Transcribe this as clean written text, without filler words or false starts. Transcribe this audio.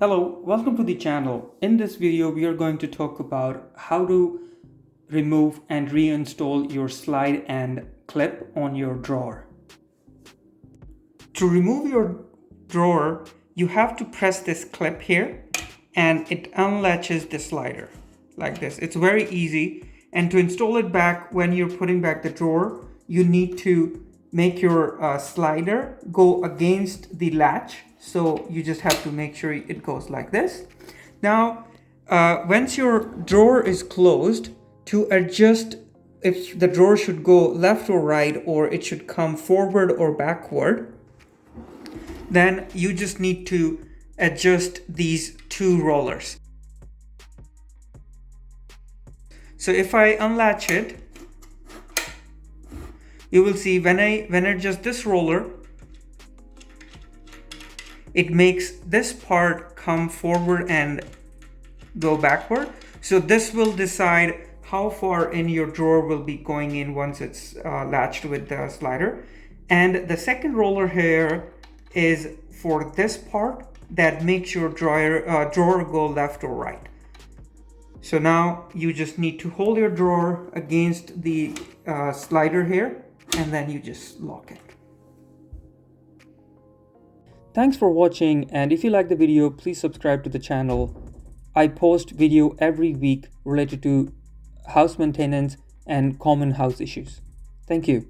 Hello, welcome to the channel. In this video, we are going to talk about how to remove and reinstall your slide and clip on your drawer. To remove your drawer, you have to press this clip here and it unlatches the slider like this. It's very easy. And to install it back when you're putting back the drawer, you need to make your slider go against the latch. So you just have to make sure it goes like this. Now, once your drawer is closed, to adjust if the drawer should go left or right, or it should come forward or backward, then you just need to adjust these two rollers. So if I unlatch it, you will see when I adjust this roller, it makes this part come forward and go backward. So this will decide how far in your drawer will be going in once it's latched with the slider. And the second roller here is for this part that makes your drawer go left or right. So now you just need to hold your drawer against the slider here, and then you just lock it. Thanks for watching, and if you like the video, please subscribe to the channel. I post video every week related to house maintenance and common house issues. Thank you.